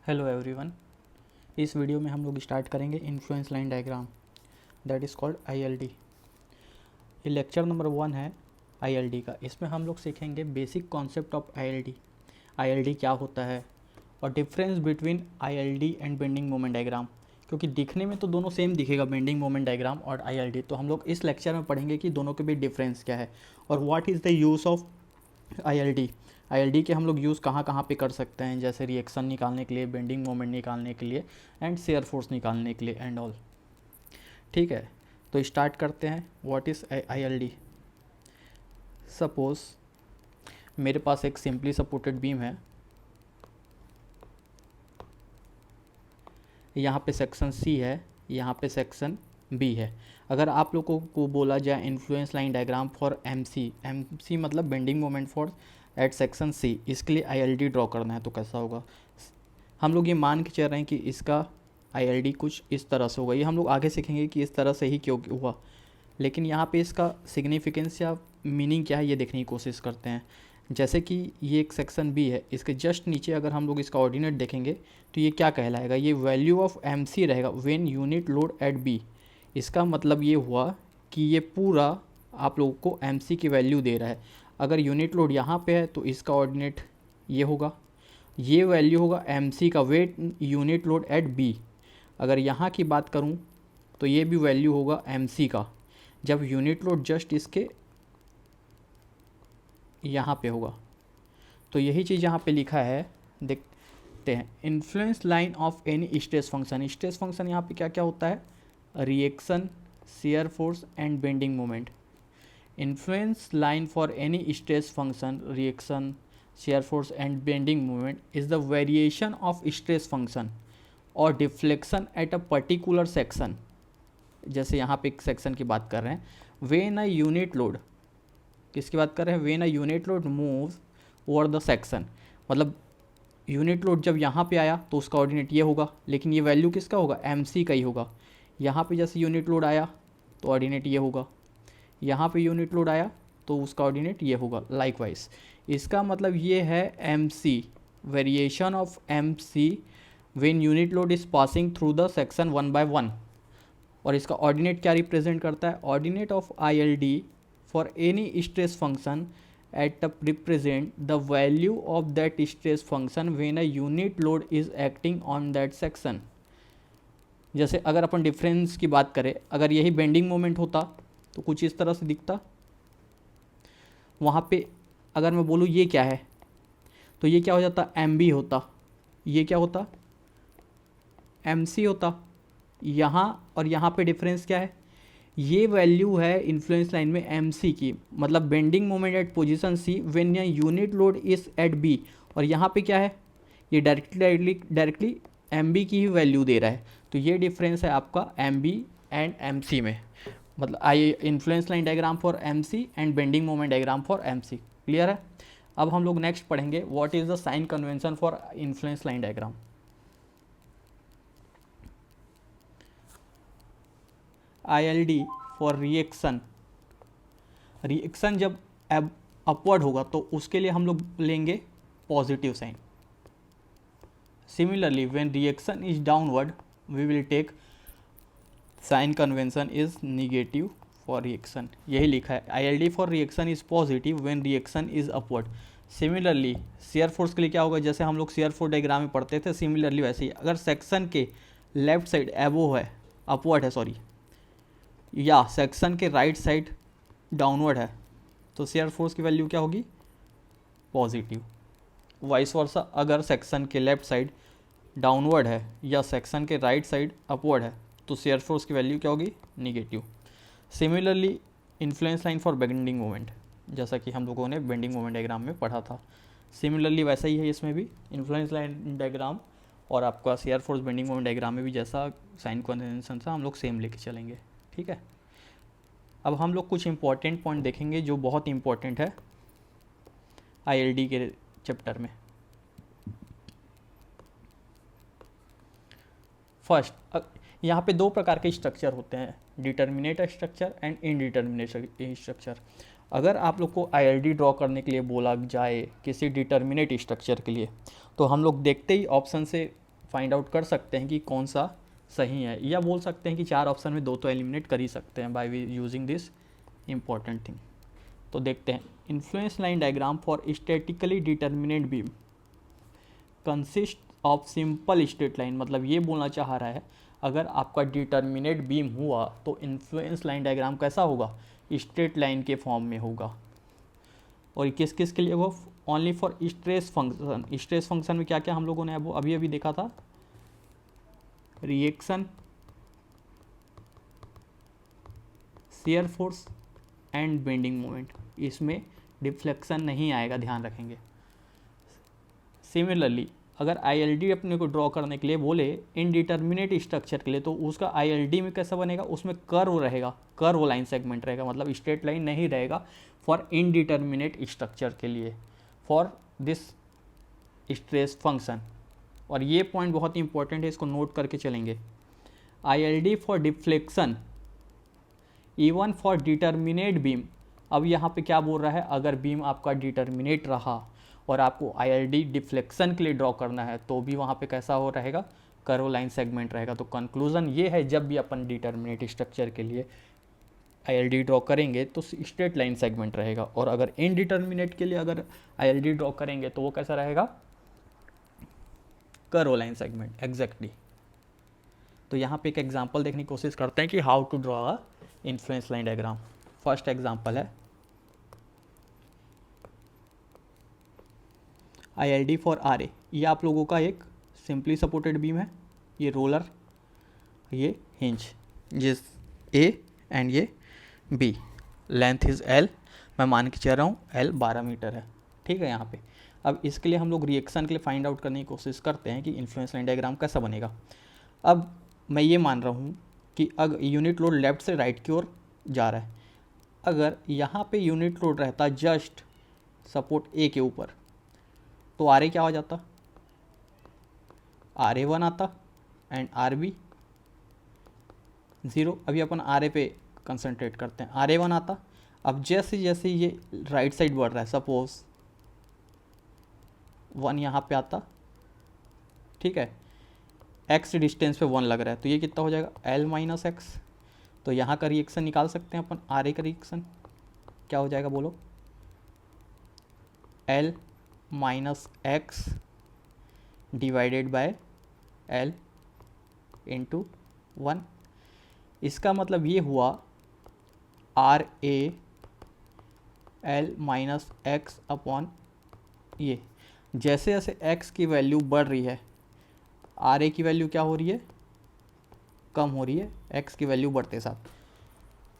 Hello everyone. इस video में हम लोग स्टार्ट करेंगे influence line diagram that is called ILD. ये लेक्चर नंबर 1 है आईएलडी का। इसमें हम लोग सीखेंगे basic concept of ILD, ILD क्या होता है और difference between ILD and bending moment diagram. क्योंकि दिखने में तो दोनों सेम दिखेगा, बेंडिंग मोमेंट डायग्राम और आईएलडी, तो हम लोग इस लेक्चर में पढ़ेंगे कि दोनों के बीच डिफरेंस क्या है और what is the use of ILD. ILD के हम लोग यूज़ कहाँ कहाँ पे कर सकते हैं, जैसे रिएक्शन निकालने के लिए, बेंडिंग मोमेंट निकालने के लिए एंड शेयर फोर्स निकालने के लिए एंड ऑल। ठीक है, तो स्टार्ट करते हैं। What is ILD. सपोज मेरे पास एक सिंपली सपोर्टेड बीम है, यहाँ पे सेक्शन सी है, यहाँ पे सेक्शन बी है। अगर आप लोगों को बोला जाए influence line diagram for MC मतलब bending moment for at section C, इसके लिए आईएलडी ड्रॉ करना है तो कैसा होगा। हम लोग ये मान के चल रहे हैं कि इसका आईएलडी कुछ इस तरह से होगा। ये हम लोग आगे सीखेंगे कि इस तरह से ही क्यों हुआ, लेकिन यहाँ पे इसका सिग्निफिकेंस या मीनिंग क्या है ये देखने की कोशिश करते हैं। जैसे कि ये एक सेक्शन बी है, इसके जस्ट नीचे अगर हम लोग इसका ऑर्डिनेट देखेंगे तो ये क्या कहलाएगा, ये वैल्यू ऑफ एमसी रहेगा when unit load at B. इसका मतलब ये हुआ कि ये पूरा आप लोगों को एमसी की वैल्यू दे रहा है। अगर यूनिट लोड यहाँ पे है तो इसका ऑर्डिनेट ये होगा, ये वैल्यू होगा एमसी का wait unit load at B. अगर यहाँ की बात करूँ तो ये भी वैल्यू होगा एमसी का, जब यूनिट लोड जस्ट इसके यहाँ पे होगा। तो यही चीज़ यहाँ पे लिखा है, देखते हैं। Influence line of any stress function. Stress function यहाँ पे क्या क्या होता है, reaction, shear force and bending moment. Influence line for any stress function, reaction, shear force and bending moment is the variation of stress function और deflection at a particular section. जैसे यहाँ पे एक सेक्शन की बात कर रहे हैं, व्हेन अ यूनिट लोड, किसकी बात कर रहे हैं, when a unit load moves over the section. मतलब यूनिट लोड जब यहाँ पे आया तो उसका ऑर्डिनेट ये होगा, लेकिन ये वैल्यू किसका होगा, एमसी का ही होगा। यहाँ पे जैसे यूनिट लोड आया तो ऑर्डिनेट ये होगा, यहाँ पे यूनिट लोड आया तो उसका ऑर्डिनेट ये होगा लाइकवाइज। इसका मतलब ये है M C, variation of M C when unit load is passing through the section 1 by 1। और इसका ऑर्डिनेट क्या रिप्रेजेंट करता है, ordinate of ILD for any stress function at represent the value of that stress function when a unit load is acting on that section. जैसे अगर अपन difference की बात करें, अगर यही बेंडिंग मोमेंट होता तो कुछ इस तरह से दिखता। वहाँ पे अगर मैं बोलूँ ये क्या है तो ये क्या हो जाता, एम बी होता, ये क्या होता, एम सी होता। यहाँ और यहाँ पे डिफरेंस क्या है, ये वैल्यू है इन्फ्लुएंस लाइन में एम सी की, मतलब bending moment at position C when unit load is at B. और यहाँ पे क्या है, ये डायरेक्टली एम बी की ही वैल्यू दे रहा है। तो ये डिफरेंस है आपका M B and M C में, मतलब I influence line diagram for M C and bending moment diagram for M C. Clear है। अब हम लोग नेक्स्ट पढ़ेंगे what is the sign convention for influence line diagram. ILD for reaction, reaction जब upward होगा तो उसके लिए हम लोग लेंगे positive sign. Similarly when reaction is downward we will take sign convention is negative for reaction. यही लिखा है, ILD for reaction is positive when reaction is upward. Similarly shear force के लिए क्या होगा, जैसे हम लोग शेयर फोर्स डायग्राम में पढ़ते थे, सिमिलरली वैसे ही अगर सेक्शन के लेफ्ट साइड एबो है, अपवर्ड है सॉरी, या सेक्शन के राइट साइड डाउनवर्ड है तो शेयर फोर्स की वैल्यू क्या होगी, पॉजिटिव। वाइस वर्सा अगर सेक्शन के लेफ्ट साइड डाउनवर्ड है या सेक्शन के राइट साइड अपवर्ड है तो शेयर फोर्स की वैल्यू क्या होगी, negative. Similarly influence line for bending moment, जैसा कि हम लोगों ने बेंडिंग मोमेंट डायग्राम में पढ़ा था, सिमिलरली वैसा ही है इसमें भी इन्फ्लुएंस लाइन डायग्राम और आपका shear force bending moment diagram में भी जैसा साइन कन्वेंशन था हम लोग सेम लेके चलेंगे। ठीक है। अब हम लोग कुछ इंपॉर्टेंट पॉइंट देखेंगे जो बहुत इंपॉर्टेंट है आईएलडी के चैप्टर में। फर्स्ट, यहाँ पे दो प्रकार के स्ट्रक्चर होते हैं, determinate structure and indeterminate structure. अगर आप लोग को आईएलडी ड्रॉ करने के लिए बोला जाए किसी डिटर्मिनेट स्ट्रक्चर के लिए तो हम लोग देखते ही ऑप्शन से फाइंड आउट कर सकते हैं कि कौन सा सही है, या बोल सकते हैं कि 4 ऑप्शन में 2 तो एलिमिनेट कर ही सकते हैं by using this important thing. तो देखते हैं, influence line diagram for statically determinate beam consist of simple straight line. मतलब ये बोलना चाह रहा है अगर आपका डिटर्मिनेट बीम हुआ तो इन्फ्लुएंस लाइन डायग्राम कैसा होगा, स्ट्रेट लाइन के फॉर्म में होगा। और किस किस के लिए वो, only for stress function. Stress function में क्या क्या हम लोगों ने वो अभी अभी देखा था, reaction, shear force and bending moment. इसमें डिफ्लेक्शन नहीं आएगा, ध्यान रखेंगे। सिमिलरली अगर आईएलडी अपने को ड्रॉ करने के लिए बोले इनडिटर्मिनेट स्ट्रक्चर के लिए, तो उसका आईएलडी में कैसा बनेगा, उसमें कर्व रहेगा, कर्व लाइन सेगमेंट रहेगा, मतलब स्ट्रेट लाइन नहीं रहेगा फॉर इनडिटर्मिनेट स्ट्रक्चर के लिए, फॉर दिस स्ट्रेस फंक्शन। और ये पॉइंट बहुत ही इंपॉर्टेंट है, इसको नोट करके चलेंगे। ILD for deflection even for determinate beam. अब यहाँ पे क्या बोल रहा है, अगर बीम आपका डिटर्मिनेट रहा और आपको आईएलडी डिफ्लेक्शन के लिए ड्रॉ करना है तो भी वहाँ पे कैसा हो रहेगा, कर्व लाइन सेगमेंट रहेगा। तो कंक्लूजन ये है, जब भी अपन डिटर्मिनेट स्ट्रक्चर के लिए आईएलडी ड्रॉ करेंगे तो स्ट्रेट लाइन सेगमेंट रहेगा, और अगर इनडिटर्मिनेट के लिए अगर आईएलडी ड्रॉ करेंगे तो वो कैसा रहेगा, कर्व लाइन सेगमेंट एग्जैक्टली। तो यहाँ पे एक एग्जांपल देखने की कोशिश करते हैं कि how to draw a influence line diagram. First example है आईएलडी फॉर आरए। ये आप लोगों का एक सिंपली सपोर्टेड बीम है, ये रोलर, ये हिंज, जिस ए एंड ये बी, लेंथ इज़ एल, मैं मान के चल रहा हूँ एल 12 मीटर है, ठीक है। यहाँ पे अब इसके लिए हम लोग रिएक्शन के लिए फाइंड आउट करने की कोशिश करते हैं कि इन्फ्लुएंस लाइन डायग्राम कैसा बनेगा। अब मैं ये मान रहा हूँ कि अगर यूनिट लोड लेफ्ट से राइट की ओर जा रहा है, अगर यहाँ पे यूनिट लोड रहता जस्ट सपोर्ट ए के ऊपर, तो आर ए क्या हो जाता, आर ए 1 आता एंड आर बी 0। अभी अपन आर ए पे कंसंट्रेट करते हैं, आर ए 1 आता। अब जैसे जैसे ये राइट साइड बढ़ रहा है, सपोज 1 यहाँ पे आता, ठीक है, एक्स डिस्टेंस पे 1 लग रहा है, तो ये कितना हो जाएगा, एल माइनस एक्स। तो यहाँ का रिएक्शन निकाल सकते हैं अपन, आर ए का रिएक्शन क्या हो जाएगा बोलो, L minus x divided by L into 1। इसका मतलब ये हुआ R A L minus x upon ये। जैसे जैसे एक्स की वैल्यू बढ़ रही है, आर ए की वैल्यू क्या हो रही है, कम हो रही है एक्स की वैल्यू बढ़ते साथ।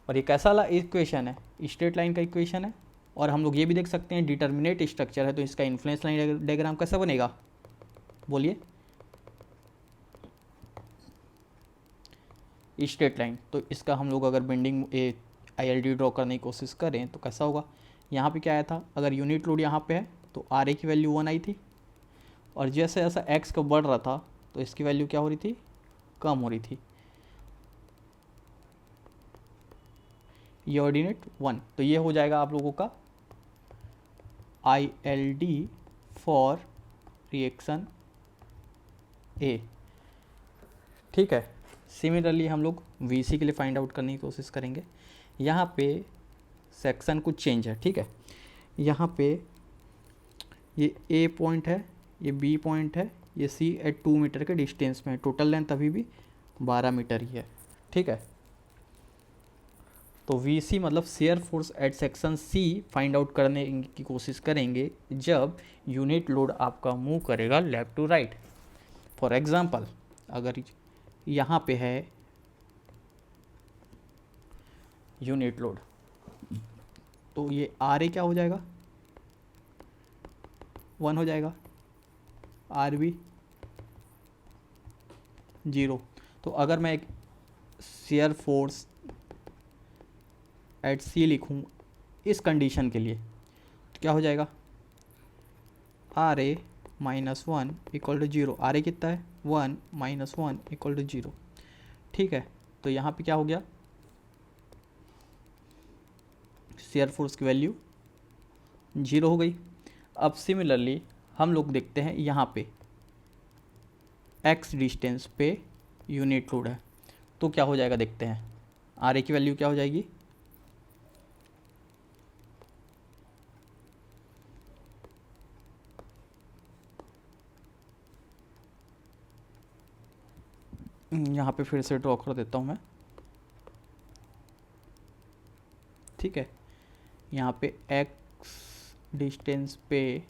और ये कैसा वाला इक्वेशन है, स्ट्रेट लाइन का इक्वेशन है। और हम लोग ये भी देख सकते हैं डिटर्मिनेट स्ट्रक्चर है, तो इसका इन्फ्लुएंस लाइन डायग्राम कैसा बनेगा, बोलिए, स्ट्रेट लाइन। तो इसका हम लोग अगर बेंडिंग आईएलडी ड्रॉ करने की कोशिश करें तो कैसा होगा, यहाँ पे क्या आया था, अगर यूनिट लोड यहाँ पे है तो आर ए की वैल्यू 1 आई थी, और जैसे जैसा एक्स का बढ़ रहा था तो इसकी वैल्यू क्या हो रही थी, कम हो रही थी, ये ऑर्डिनेट 1। तो ये हो जाएगा आप लोगों का आईएलडी फॉर रिएक्शन ए, ठीक है। सिमिलरली हम लोग वीसी के लिए फाइंड आउट करने की कोशिश करेंगे। यहाँ पे सेक्शन कुछ चेंज है, ठीक है। यहाँ पे ये ए पॉइंट है, ये बी पॉइंट है, ये सी एट 2 मीटर के डिस्टेंस में है, टोटल लेंथ अभी भी 12 मीटर ही है, ठीक है। तो वीसी मतलब shear force at section C find out करने की कोशिश करेंगे जब यूनिट लोड आपका मूव करेगा left to right. For example अगर यहाँ पे है यूनिट लोड, तो ये आर ए क्या हो जाएगा, 1 हो जाएगा, आर बी 0। तो अगर मैं एक शेयर फोर्स एट सी लिखूँ इस कंडीशन के लिए, तो क्या हो जाएगा, R A minus 1 equal to 0। R A कितना है, 1 माइनस 1 इक्वल टू 0, ठीक है। तो यहाँ पे क्या हो गया, शेयर फोर्स की वैल्यू 0 हो गई। अब सिमिलरली हम लोग देखते हैं यहाँ पे x डिस्टेंस पे यूनिट लोड है, तो क्या हो जाएगा देखते हैं। आर ए की वैल्यू क्या हो जाएगी, यहाँ पे फिर से ड्रॉ कर देता हूँ मैं, ठीक है। यहाँ पे x डिस्टेंस पे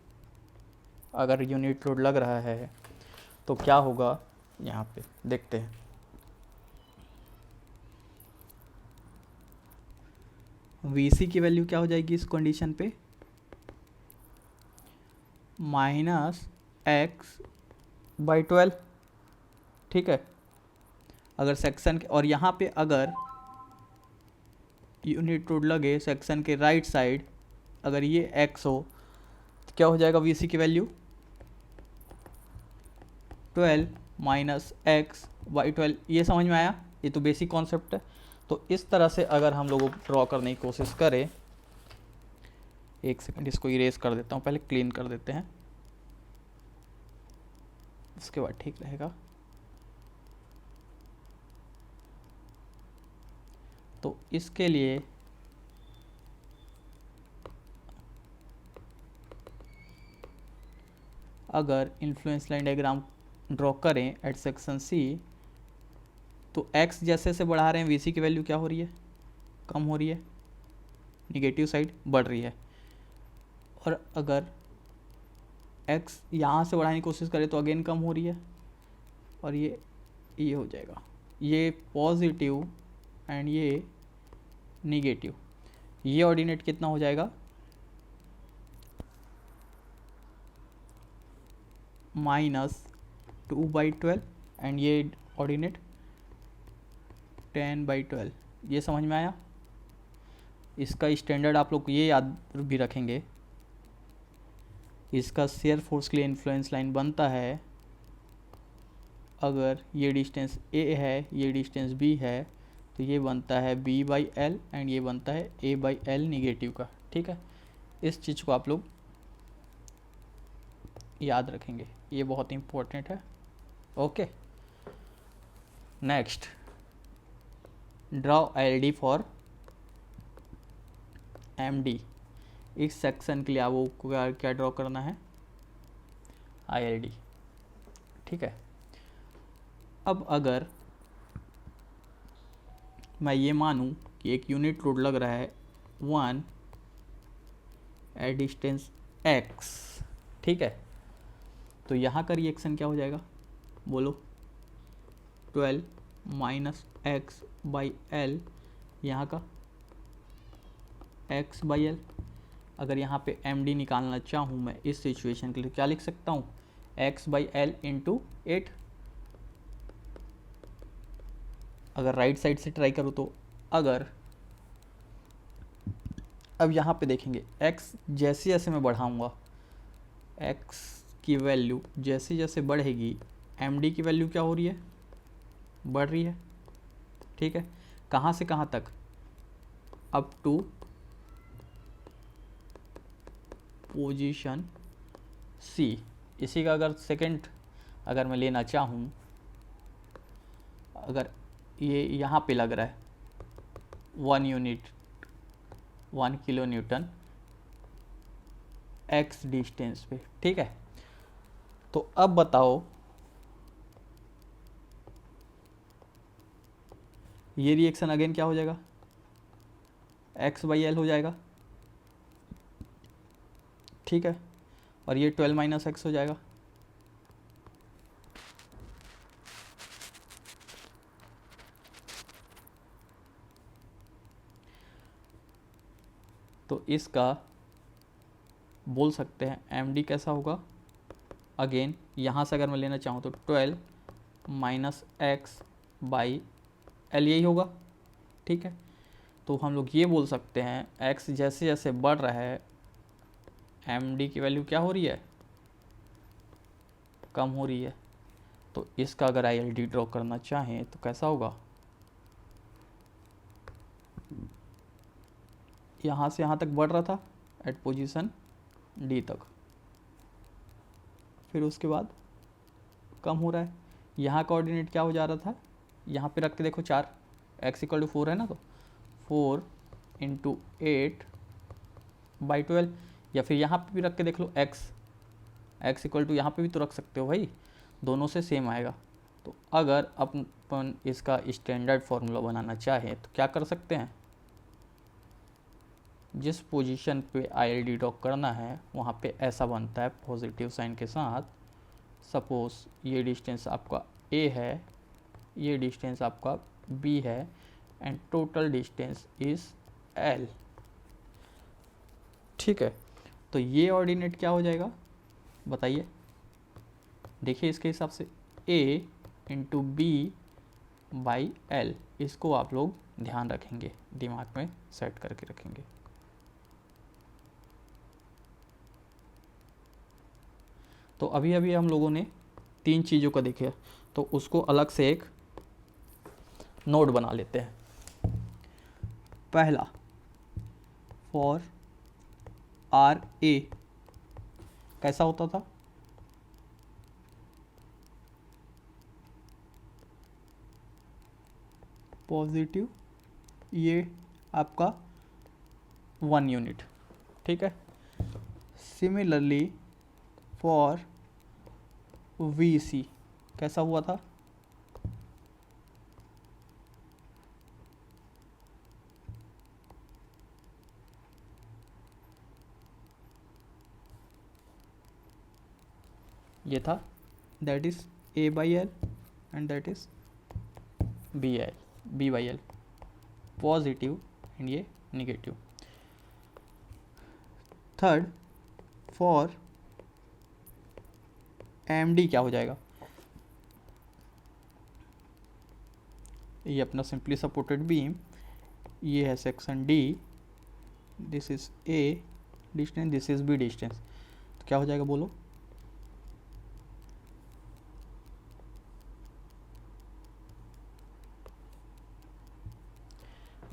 अगर यूनिट लोड लग रहा है तो क्या होगा, यहाँ पे देखते हैं। VC की वैल्यू क्या हो जाएगी इस कंडीशन पे, -x/12, ठीक है। अगर सेक्शन के, और यहाँ पे अगर यूनिट लोड लगे सेक्शन के राइट साइड, अगर ये x हो तो क्या हो जाएगा VC की वैल्यू 12 -x/12। ये समझ में आया, ये तो बेसिक कॉन्सेप्ट है। तो इस तरह से अगर हम लोग ड्रॉ करने की कोशिश करें, एक सेकंड इसको इरेज कर देता हूँ, पहले क्लीन कर देते हैं, उसके बाद ठीक रहेगा। तो इसके लिए अगर इन्फ्लुएंस लाइन डायग्राम ड्रॉ करें एट सेक्शन सी, तो x जैसे से बढ़ा रहे हैं VC की वैल्यू क्या हो रही है, कम हो रही है, निगेटिव साइड बढ़ रही है। और अगर x यहाँ से बढ़ाने की कोशिश करें तो अगेन कम हो रही है, और ये हो जाएगा, ये पॉजिटिव एंड ये निगेटिव। ये ऑर्डिनेट कितना हो जाएगा, -2/12 एंड ये ऑर्डिनेट 10/12। ये समझ में आया। इसका स्टैंडर्ड आप लोग ये याद भी रखेंगे, इसका शेयर फोर्स के लिए इन्फ्लुएंस लाइन बनता है, अगर ये डिस्टेंस a है, ये डिस्टेंस b है, तो ये बनता है b/l एंड ये बनता है a/l निगेटिव का, ठीक है। इस चीज़ को आप लोग याद रखेंगे, ये बहुत इम्पोर्टेंट है। Okay, next, draw ILD for MD। इस सेक्शन के लिए आपको क्या ड्रॉ करना है, ILD, ठीक है। अब अगर मैं ये मानूं कि एक यूनिट लोड लग रहा है 1 एट डिस्टेंस x, ठीक है, तो यहाँ का रिएक्शन क्या हो जाएगा, बोलो, 12 -x/l, यहाँ का x/l। अगर यहाँ पे MD निकालना चाहूँ मैं इस सिचुएशन के लिए, क्या लिख सकता हूँ, x/l × 8। अगर राइट साइड से ट्राई करूँ तो, अगर अब यहाँ पे देखेंगे x जैसे जैसे मैं बढ़ाऊँगा, x की वैल्यू जैसे जैसे बढ़ेगी, MD की वैल्यू क्या हो रही है, बढ़ रही है, ठीक है। कहाँ से कहाँ तक, अप टू पोजीशन C। इसी का अगर सेकंड अगर मैं लेना चाहूँ, अगर ये यहाँ पे लग रहा है 1 unit 1 kilo Newton x distance पे, ठीक है। तो अब बताओ ये रिएक्शन अगेन क्या हो जाएगा, x/l हो जाएगा, ठीक है, और ये 12 - x हो जाएगा। तो इसका बोल सकते हैं MD कैसा होगा, अगेन यहाँ से अगर मैं लेना चाहूँ तो 12 - x/l यही होगा, ठीक है। तो हम लोग ये बोल सकते हैं x जैसे जैसे बढ़ रहा है, MD की वैल्यू क्या हो रही है, कम हो रही है। तो इसका अगर ILD ड्रॉ करना चाहें तो कैसा होगा, यहाँ से यहाँ तक बढ़ रहा था एट पोजीशन D तक, फिर उसके बाद कम हो रहा है, यहाँ का ऑर्डिनेट क्या हो जा रहा था, यहाँ पे रख के देखो 4, x इक्वल टू 4 है ना, तो 4 इंटू 8/12, या फिर यहाँ पे भी रख के देख लो x इक्वल टू, यहाँ पे भी तो रख सकते हो भाई, दोनों से सेम आएगा। तो अगर अपन इसका स्टैंडर्ड फॉर्मूला बनाना चाहें तो क्या कर सकते हैं, जिस पोजीशन पे ILD ड्रॉ करना है वहाँ पे ऐसा बनता है पॉजिटिव साइन के साथ। सपोज ये डिस्टेंस आपका A है, ये डिस्टेंस आपका B है, and total distance is L। ठीक है, तो ये ऑर्डिनेट क्या हो जाएगा बताइए, देखिए इसके हिसाब से A इंटू B/L, इसको आप लोग ध्यान रखेंगे, दिमाग में सेट करके रखेंगे। तो अभी अभी हम लोगों ने 3 चीज़ों का देखा, तो उसको अलग से एक नोट बना लेते हैं। पहला, फॉर RA कैसा होता था, पॉजिटिव, ये आपका 1 यूनिट, ठीक है। सिमिलरली फॉर VC कैसा हुआ था, ये था, that is A/L and that is B/L, positive and ये निगेटिव। थर्ड, फॉर MD क्या हो जाएगा, ये अपना सिंपली सपोर्टेड बीम, ये है section D, this is A distance, this is B distance, तो क्या हो जाएगा बोलो,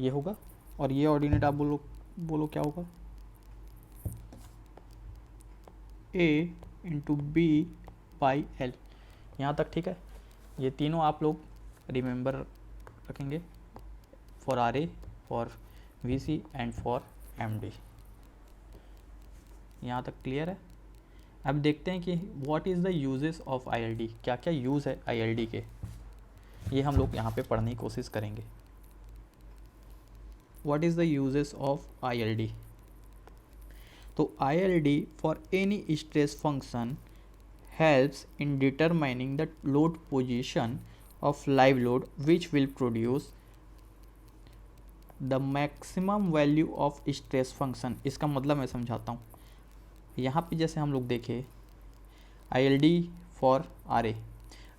ये होगा। और ये ऑर्डिनेट आप बोलो क्या होगा, A इंटू B/L, यहाँ तक ठीक है। ये तीनों आप लोग रिमेंबर रखेंगे, for RA, for VC and for MD। यहाँ तक क्लियर है। अब देखते हैं कि what is the uses of ILD, क्या क्या यूज़ है ILD के, ये हम लोग यहाँ पे पढ़ने की कोशिश करेंगे। What is the uses of ILD, तो ILD for any stress function helps in determining the load position of live load which will produce the maximum value of stress function। इसका मतलब मैं समझाता हूँ, यहाँ पे जैसे हम लोग देखें ILD फॉर RA,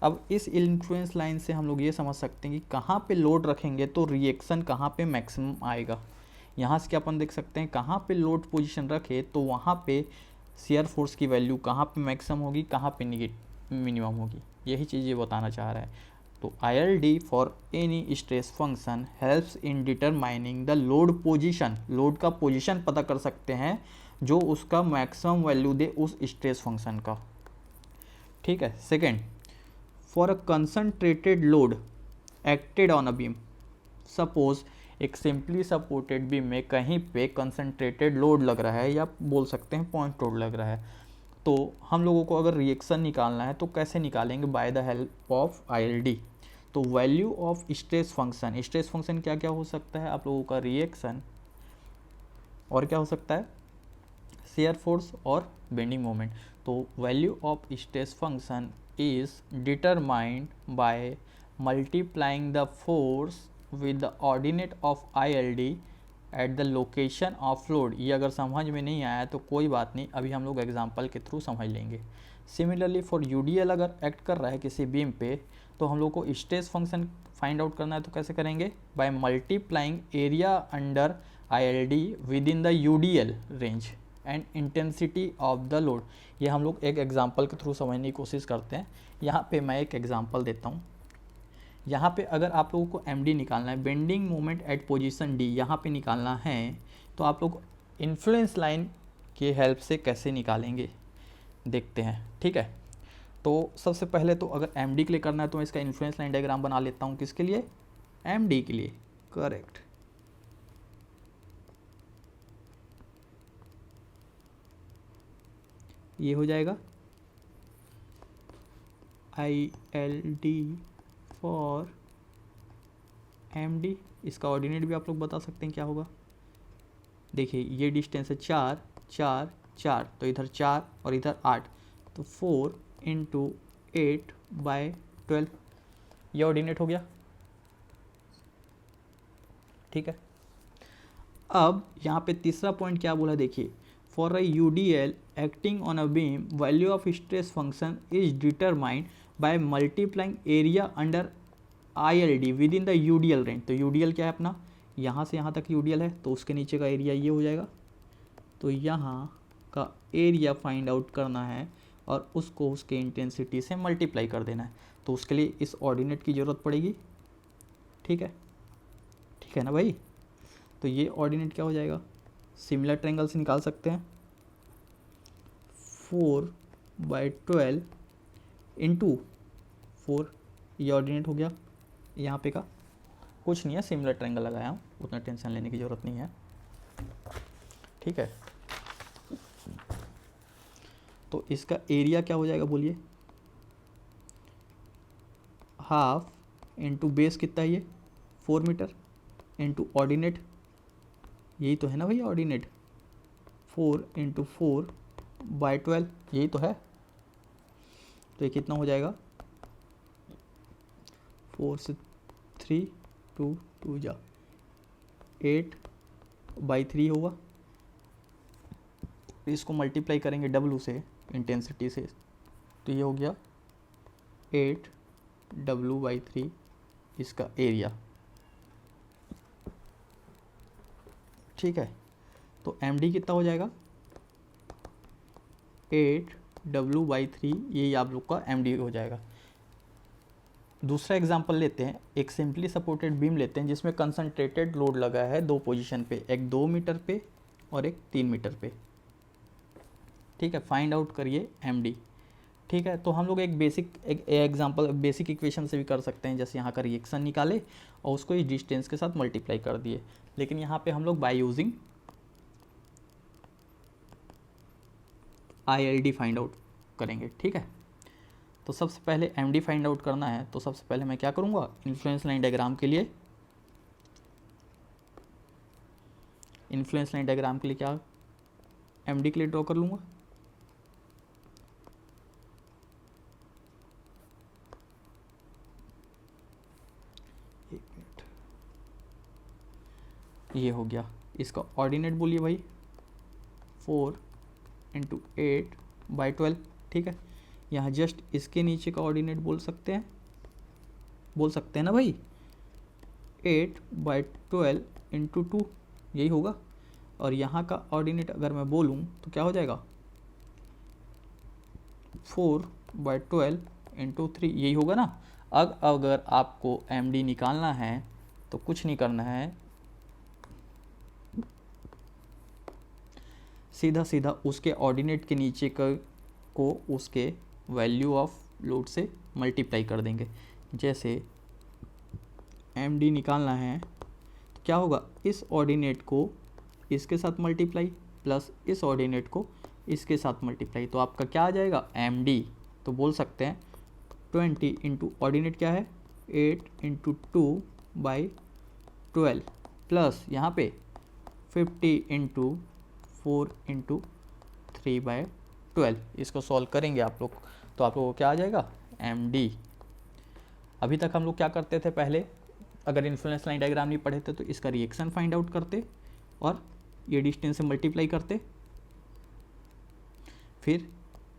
अब इस इन्फ्लुएंस लाइन से हम लोग ये समझ सकते हैं कि कहाँ पे लोड रखेंगे तो रिएक्शन कहाँ पे मैक्सिमम आएगा। यहाँ से क्या अपन देख सकते हैं, कहाँ पे लोड पोजीशन रखे तो वहाँ पे शेयर फोर्स की वैल्यू कहाँ पे मैक्सिमम होगी, कहाँ पे मिनिमम होगी, यही चीज़ ये बताना चाह रहा है। तो ILD for any stress function helps in determining the load position, load का पोजीशन पता कर सकते हैं जो उसका मैक्सिमम वैल्यू दे उस स्ट्रेस फंक्शन का, ठीक है। Second, for a concentrated load acted on a beam, suppose एक सिंपली सपोर्टेड बीम में कहीं पे कंसंट्रेटेड लोड लग रहा है या बोल सकते हैं पॉइंट लोड लग रहा है, तो हम लोगों को अगर रिएक्शन निकालना है तो कैसे निकालेंगे, by the help of ILD। तो value of stress function, stress function क्या क्या हो सकता है आप लोगों का, रिएक्शन, और क्या हो सकता है, शेयर फोर्स और बेंडिंग मोमेंट। तो value of stress function is determined by multiplying the force with the ordinate of ILD at the location of load। ये अगर समझ में नहीं आया तो कोई बात नहीं, अभी हम लोग एग्जांपल के थ्रू समझ लेंगे। सिमिलरली फॉर UDL अगर एक्ट कर रहा है किसी बीम पे तो हम लोग को स्ट्रेस फंक्शन फाइंड आउट करना है, तो कैसे करेंगे, by multiplying area under ILD with in the UDL range and intensity of the load. ये हम लोग एक एग्जाम्पल के थ्रू समझने की कोशिश करते हैं। यहाँ पे मैं एक एग्जाम्पल देता हूँ। यहाँ पे अगर आप लोगों को MD निकालना है, bending moment at position D, यहाँ पे निकालना है, तो आप लोग इन्फ्लुएंस लाइन के हेल्प से कैसे निकालेंगे देखते हैं, ठीक है। तो सबसे पहले तो अगर एम डी के लिए करना है तो मैं इसका इन्फ्लुएंस लाइन डायग्राम बना लेता हूँ। किसके लिए? एम डी के लिए। करेक्ट। ये हो जाएगा I L D for M D. इसका ऑर्डिनेट भी आप लोग बता सकते हैं क्या होगा। देखिए ये डिस्टेंस है 4 4 4, तो इधर 4 और इधर 8, तो 4 इंटू 8/12 ये ऑर्डिनेट हो गया। ठीक है। अब यहाँ पे तीसरा पॉइंट क्या बोला देखिए, for a UDL acting on a beam value of stress function is determined by multiplying area under ILD with in the UDL range. तो यूडीएल क्या है अपना, यहाँ से यहाँ तक यूडीएल है, तो उसके नीचे का एरिया ये हो जाएगा। तो यहाँ का एरिया फाइंड आउट करना है और उसको उसके इंटेंसिटी से मल्टीप्लाई कर देना है। तो उसके लिए इस ऑर्डिनेट की ज़रूरत पड़ेगी। ठीक है ना भाई। तो ये ऑर्डिनेट क्या हो जाएगा, सिमिलर ट्रायंगल से निकाल सकते हैं। 4/12 इंटू 4 ये ऑर्डिनेट हो गया। यहाँ पे का कुछ नहीं है, सिमिलर ट्रायंगल लगाया हूँ, उतना टेंशन लेने की ज़रूरत नहीं है। ठीक है। तो इसका एरिया क्या हो जाएगा बोलिए, हाफ इंटू बेस कितना है ये 4 मीटर इंटू ऑर्डिनेट, यही तो है ना भैया ऑर्डिनेट, 4 इंटू 4/12 यही तो है। तो ये कितना हो जाएगा, 4 से 3 2 जा 8/3 होगा। इसको मल्टीप्लाई करेंगे W से, इंटेंसिटी से, तो ये हो गया 8W/3 इसका एरिया। ठीक है। तो MD कितना हो जाएगा, 8W/3 यही आप लोग का MD हो जाएगा। दूसरा एग्जांपल लेते हैं, एक सिंपली सपोर्टेड बीम लेते हैं जिसमें कंसंट्रेटेड लोड लगा है दो पोजीशन पे, एक 2 मीटर पे और एक 3 मीटर पे। ठीक है। फाइंड आउट करिए MD। ठीक है। तो हम लोग एक एग्जांपल बेसिक इक्वेशन से भी कर सकते हैं, जैसे यहाँ का रिएक्शन निकाले और उसको इस डिस्टेंस के साथ मल्टीप्लाई कर दिए, लेकिन यहाँ पे हम लोग by using ILD find out करेंगे। ठीक है। तो सबसे पहले MD फाइंड आउट करना है, तो सबसे पहले मैं क्या करूँगा, इन्फ्लुएंस लाइन डायग्राम के लिए क्या MD के लिए ड्रॉ कर लूँगा। एक मिनट, ये हो गया। इसका ऑर्डिनेट बोलिए भाई 4 इंटू 8/12। ठीक है। यहाँ जस्ट इसके नीचे का ऑर्डिनेट बोल सकते हैं ना भाई, 8/12 इंटू 2 यही होगा। और यहाँ का ऑर्डिनेट अगर मैं बोलूँ तो क्या हो जाएगा, 4/12 इंटू 3 यही होगा ना। अब अगर आपको MD निकालना है तो कुछ नहीं करना है, सीधा सीधा उसके ऑर्डिनेट के नीचे को उसके वैल्यू ऑफ लोड से मल्टीप्लाई कर देंगे। जैसे MD निकालना है तो क्या होगा, इस ऑर्डिनेट को इसके साथ मल्टीप्लाई प्लस इस ऑर्डिनेट को इसके साथ मल्टीप्लाई, तो आपका क्या आ जाएगा MD। तो बोल सकते हैं 20 इंटू ऑर्डिनेट क्या है 8 इंटू 2/12 प्लस यहाँ पे 50 इंटू 4 इंटू 3/12। इसको सॉल्व करेंगे आप लोग तो आप लोगों को क्या आ जाएगा MD। अभी तक हम लोग क्या करते थे, पहले अगर इन्फ्लुएंस लाइन डायग्राम नहीं पढ़े थे तो इसका रिएक्शन फाइंड आउट करते और ये डिस्टेंस से मल्टीप्लाई करते, फिर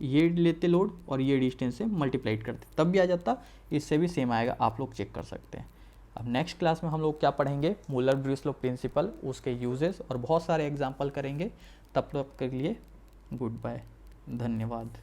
ये लेते लोड और ये डिस्टेंस से मल्टीप्लाई करते, तब भी आ जाता। इससे भी सेम आएगा, आप लोग चेक कर सकते हैं। अब नेक्स्ट क्लास में हम लोग क्या पढ़ेंगे, मूलर-ब्रूस लॉ प्रिंसिपल, उसके यूजेस और बहुत सारे एग्जाम्पल करेंगे। तब तक के लिए गुड बाय, धन्यवाद।